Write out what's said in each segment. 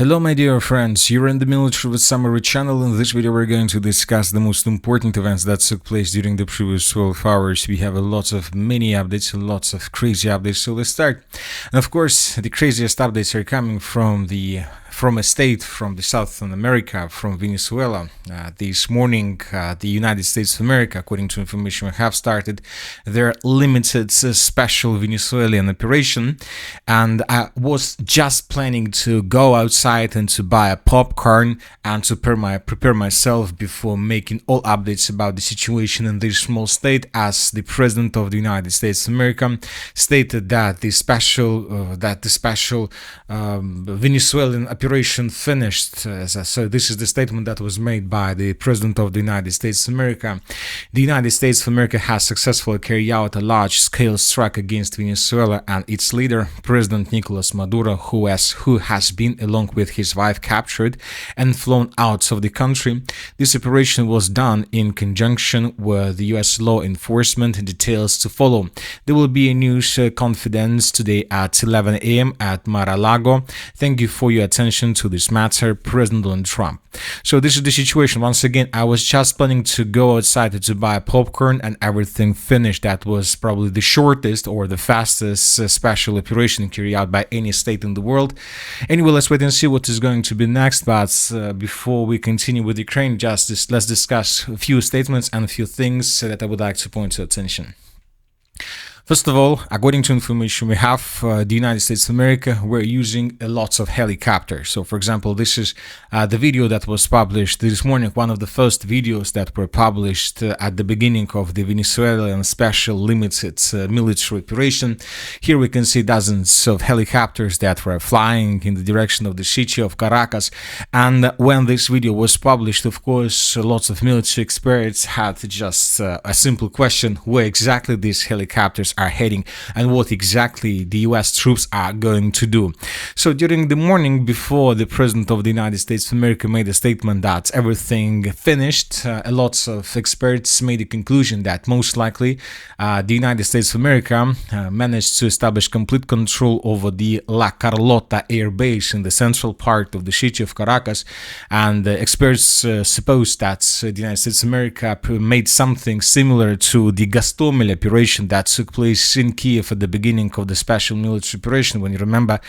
Hello my dear friends, you're in the Military with Summary channel. In this video we're going to discuss the most important events that took place during the previous 12 hours. We have a lot of mini updates, lots of crazy updates, so let's start. And of course, the craziest updates are coming from a state from the Southern America, from Venezuela. This morning, the United States of America, according to information we have, started their limited special Venezuelan operation. And I was just planning to go outside and to buy a popcorn and to prepare myself before making all updates about the situation in this small state, as the President of the United States of America stated that the special Venezuelan operation finished. So this is the statement that was made by the President of the United States of America. The United States of America has successfully carried out a large-scale strike against Venezuela and its leader, President Nicolas Maduro, who has been, along with his wife, captured and flown out of the country. This operation was done in conjunction with the U.S. law enforcement. Details to follow. There will be a news conference today at 11 a.m. at Mar-a-Lago. Thank you for your attention to this matter, President Donald Trump. So this is the situation. Once again, I was just planning to go outside to buy popcorn and everything finished. That was probably the shortest or the fastest special operation carried out by any state in the world. Anyway, let's wait and see what is going to be next. But before we continue with Ukraine, let's discuss a few statements and a few things that I would like to point to attention. First of all, according to information we have, the United States of America were using lots of helicopters. So, for example, this is the video that was published this morning, one of the first videos that were published at the beginning of the Venezuelan special limited military operation. Here we can see dozens of helicopters that were flying in the direction of the city of Caracas. And when this video was published, of course, lots of military experts had just a simple question: where exactly these helicopters are heading and what exactly the US troops are going to do. So during the morning, before the President of the United States of America made a statement that everything finished, lots of experts made a conclusion that most likely the United States of America managed to establish complete control over the La Carlota air base in the central part of the city of Caracas, and experts suppose that the United States of America made something similar to the Gostomel operation that took place in Kiev at the beginning of the special military operation. When you remember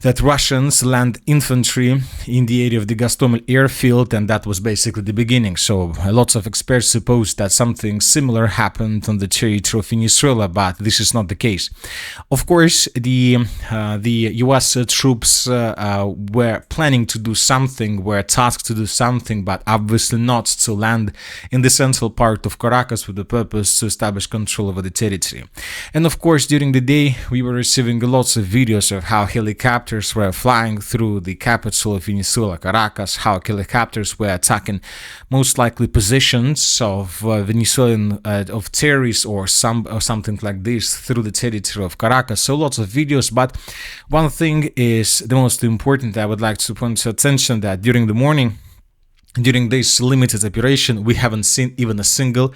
that Russians land infantry in the area of the Gostomel airfield, and that was basically the beginning. So lots of experts suppose that something similar happened on the territory of Venezuela, but this is not the case. Of course, the US troops were planning to do something, were tasked to do something, but obviously not to land in the central part of Caracas with the purpose to establish control over the territory. And of course, during the day, we were receiving lots of videos of how helicopters were flying through the capital of Venezuela, Caracas, how helicopters were attacking most likely positions of Venezuelan of terrorists or something like this through the territory of Caracas. So lots of videos, but one thing is the most important. I would like to point to attention that during the morning, during this limited operation, we haven't seen even a single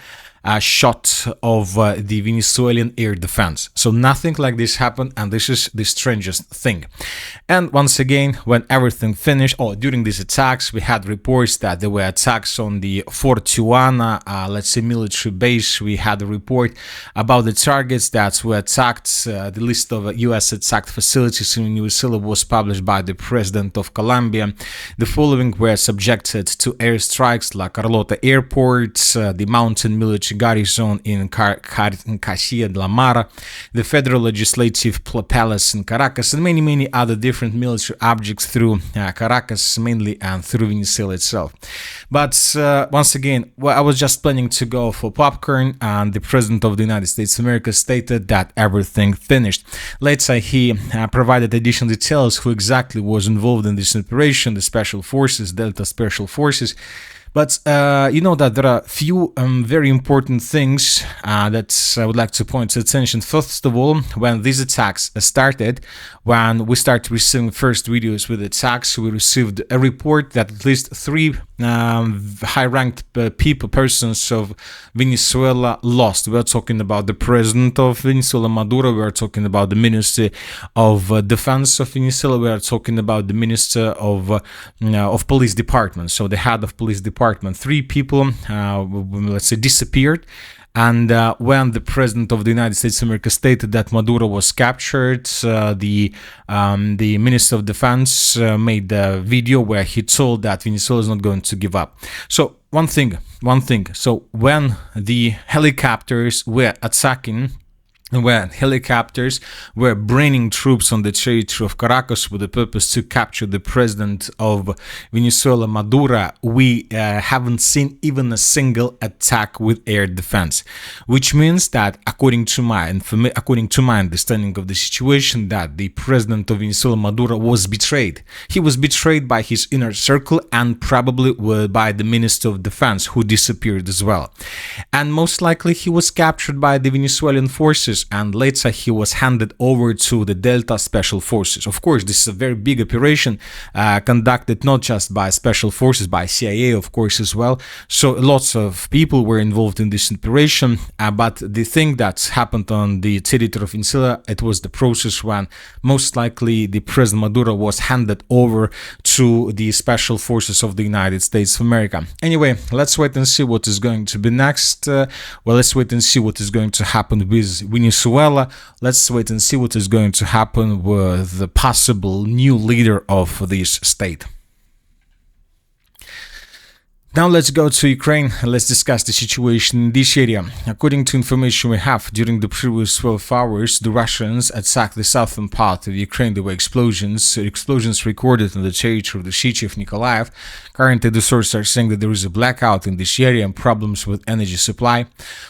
shot of the Venezuelan air defense. So nothing like this happened, and this is the strangest thing. And once again, when everything finished, during these attacks, we had reports that there were attacks on the Fort Tijuana, let's say military base. We had a report about the targets that were attacked. The list of US attacked facilities in Venezuela was published by the President of Colombia. The following were subjected to airstrikes: La Carlota Airport, the mountain military garrison in Casilla de la Mara, the Federal Legislative Palace in Caracas, and many other different military objects through Caracas mainly and through Venezuela itself. But once again, I was just planning to go for popcorn, and the President of the United States of America stated that everything finished. Later, he provided additional details who exactly was involved in this operation: the Special Forces, Delta Special Forces. But you know that there are a few very important things that I would like to point to attention. First of all, when these attacks started, when we started receiving first videos with attacks, we received a report that at least three high-ranked persons of Venezuela lost. We're talking about the president of Venezuela, Maduro. We're talking about the Minister of Defense of Venezuela. We are talking about the Minister of Police Department. So the head of Police Department. 3 people, let's say, disappeared. And when the president of the United States of America stated that Maduro was captured, the Minister of Defense made a video where he told that Venezuela is not going to give up. So one thing. So when the helicopters were attacking, where helicopters were bringing troops on the territory of Caracas with the purpose to capture the president of Venezuela, Maduro, we haven't seen even a single attack with air defense, which means that according to my understanding of the situation, that the president of Venezuela, Maduro, was betrayed. He was betrayed by his inner circle and probably by the Minister of Defense, who disappeared as well. And most likely he was captured by the Venezuelan forces, and later he was handed over to the Delta Special Forces. Of course, this is a very big operation conducted not just by Special Forces, by CIA, of course, as well. So lots of people were involved in this operation, but the thing that happened on the territory of Venezuela, it was the process when most likely the President Maduro was handed over to the Special Forces of the United States of America. Anyway, let's wait and see what is going to be next. Let's wait and see what is going to happen with Venezuela. Let's wait and see what is going to happen with the possible new leader of this state. Now let's go to Ukraine and let's discuss the situation in this area. According to information we have, during the previous 12 hours, the Russians attacked the southern part of Ukraine. There were explosions recorded in the territory of the city of Nikolaev. Currently, the sources are saying that there is a blackout in this area and problems with energy supply.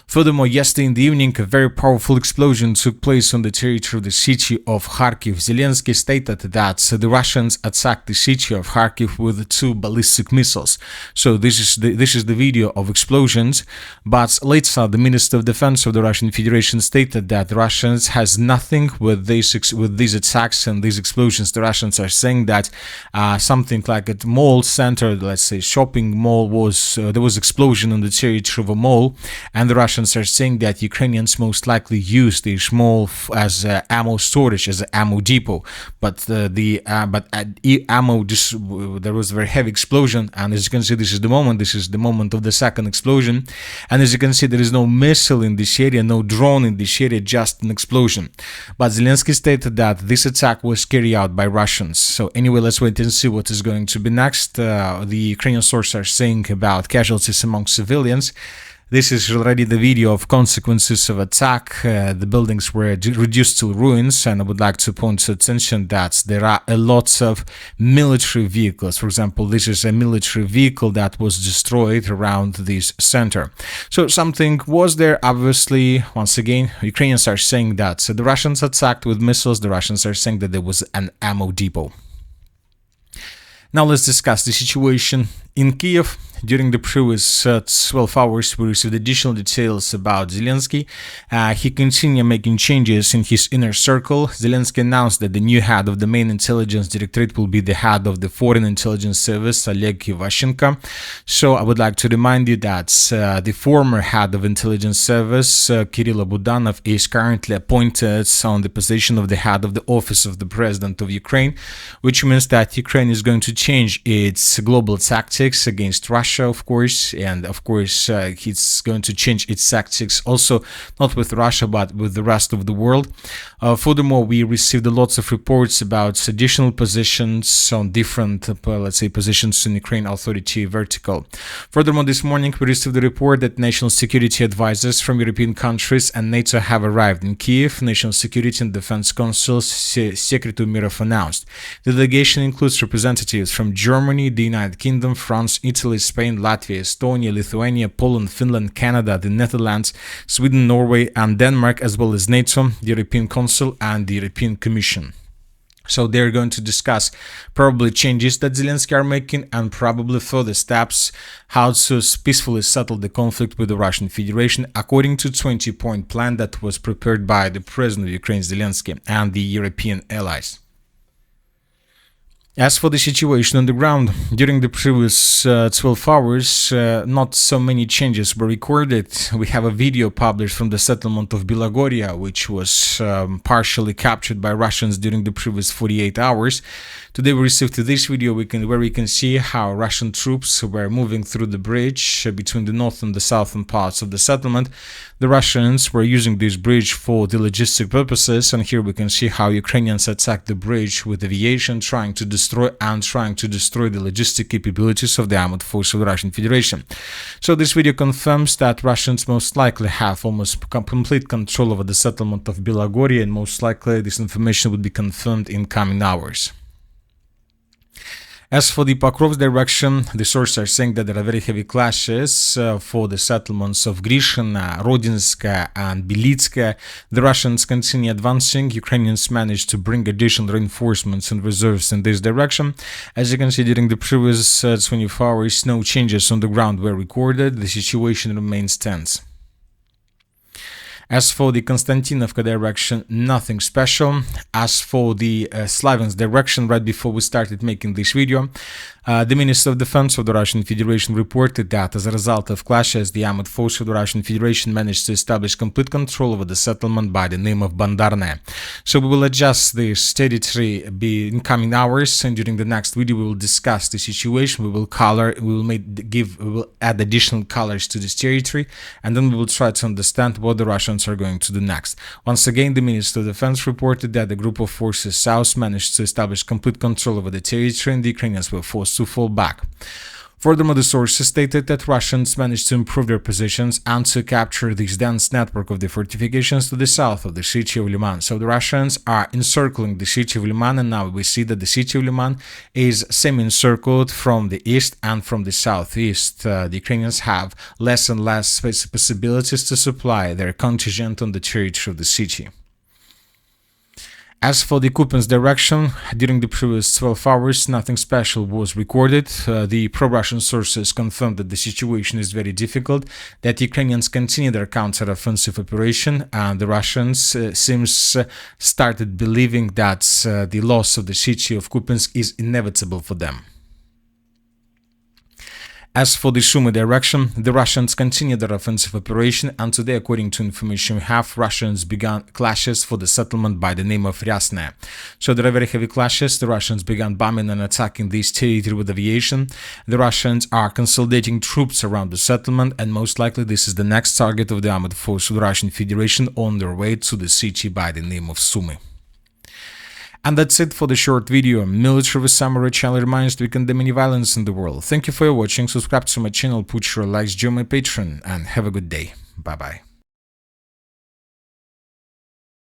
Furthermore, yesterday in the evening, a very powerful explosion took place on the territory of the city of Kharkiv. Zelensky stated that the Russians attacked the city of Kharkiv with 2 ballistic missiles. So this is the video of explosions, but later the Minister of Defense of the Russian Federation stated that the Russians has nothing with these attacks and these explosions. The Russians are saying that something like a mall center, let's say shopping mall, there was explosion in the territory of a mall, and the Russians are saying that Ukrainians most likely used this mall as ammo storage, as an ammo depot. But ammo, there was a very heavy explosion, and as you can see, this is the moment of the second explosion, and as you can see, there is no missile in this area, no drone in this area, just an explosion. But Zelensky stated that this attack was carried out by Russians. So anyway, let's wait and see what is going to be next. The Ukrainian sources are saying about casualties among civilians. This is already the video of consequences of attack. The buildings were reduced to ruins, and I would like to point to attention that there are a lot of military vehicles. For example, this is a military vehicle that was destroyed around this center. So something was there, obviously. Once again, Ukrainians are saying that the Russians attacked with missiles. The Russians are saying that there was an ammo depot. Now let's discuss the situation in Kiev. During the previous 12 hours, we received additional details about Zelensky. He continued making changes in his inner circle. Zelensky announced that the new head of the main intelligence directorate will be the head of the Foreign Intelligence Service, Oleg Ivashchenko. So I would like to remind you that the former head of intelligence service, Kirill Budanov, is currently appointed on the position of the head of the office of the president of Ukraine, which means that Ukraine is going to change its global tactics against Russia, of course, and of course it's going to change its tactics also not with Russia but with the rest of the world. Furthermore, we received lots of reports about additional positions on different, let's say, positions in Ukraine Authority vertical. Furthermore, this morning we received a report that national security advisors from European countries and NATO have arrived in Kiev. National Security and Defense Council Secretary Umirov announced. The delegation includes representatives from Germany, the United Kingdom, France, Italy, Spain, Latvia, Estonia, Lithuania, Poland, Finland, Canada, the Netherlands, Sweden, Norway, and Denmark, as well as NATO, the European Council, and the European Commission. So they're going to discuss probably changes that Zelensky are making and probably further steps how to peacefully settle the conflict with the Russian Federation according to 20-point plan that was prepared by the President of Ukraine, Zelensky, and the European allies. As for the situation on the ground, during the previous 12 hours, not so many changes were recorded. We have a video published from the settlement of Bilagoria, which was partially captured by Russians during the previous 48 hours. Today we received this video where we can see how Russian troops were moving through the bridge between the north and the southern parts of the settlement. The Russians were using this bridge for the logistic purposes, and here we can see how Ukrainians attacked the bridge with aviation, trying to destroy the logistic capabilities of the armed force of the Russian Federation. So this video confirms that Russians most likely have almost complete control over the settlement of Bilagoria, and most likely this information would be confirmed in coming hours. As for the Pokrovsk direction, the sources are saying that there are very heavy clashes for the settlements of Grishina, Rodinska and Belitska. The Russians continue advancing. Ukrainians managed to bring additional reinforcements and reserves in this direction. As you can see, during the previous 24 hours, no changes on the ground were recorded. The situation remains tense. As for the Konstantinovka direction, nothing special. As for the Slaviansk direction, right before we started making this video, the Minister of Defense of the Russian Federation reported that as a result of clashes, the armed force of the Russian Federation managed to establish complete control over the settlement by the name of Bondarne. So we will adjust this territory in coming hours, and during the next video we will discuss the situation. We will add additional colors to this territory, and then we will try to understand what the Russians are going to do next. Once again, the Minister of Defense reported that the group of forces south managed to establish complete control over the territory, and the Ukrainians were forced to fall back. Furthermore, the sources stated that Russians managed to improve their positions and to capture this dense network of the fortifications to the south of the city of Liman. So the Russians are encircling the city of Liman, and now we see that the city of Liman is semi-encircled from the east and from the southeast. The Ukrainians have less and less possibilities to supply their contingent on the territory of the city. As for the Kupiansk direction, during the previous 12 hours, nothing special was recorded. The pro-Russian sources confirmed that the situation is very difficult, that Ukrainians continue their counter-offensive operation, and the Russians seems started believing that the loss of the city of Kupiansk is inevitable for them. As for the Sumy direction, the Russians continued their offensive operation, and today, according to information we have, Russians began clashes for the settlement by the name of Ryasne. So there are very heavy clashes. The Russians began bombing and attacking this territory with aviation. The Russians are consolidating troops around the settlement, and most likely this is the next target of the armed force of the Russian Federation on their way to the city by the name of Sumy. And that's it for the short video. Military Summary channel reminds we condemn any violence in the world. Thank you for watching. Subscribe to my channel, put your likes, join my Patreon, and have a good day. Bye bye.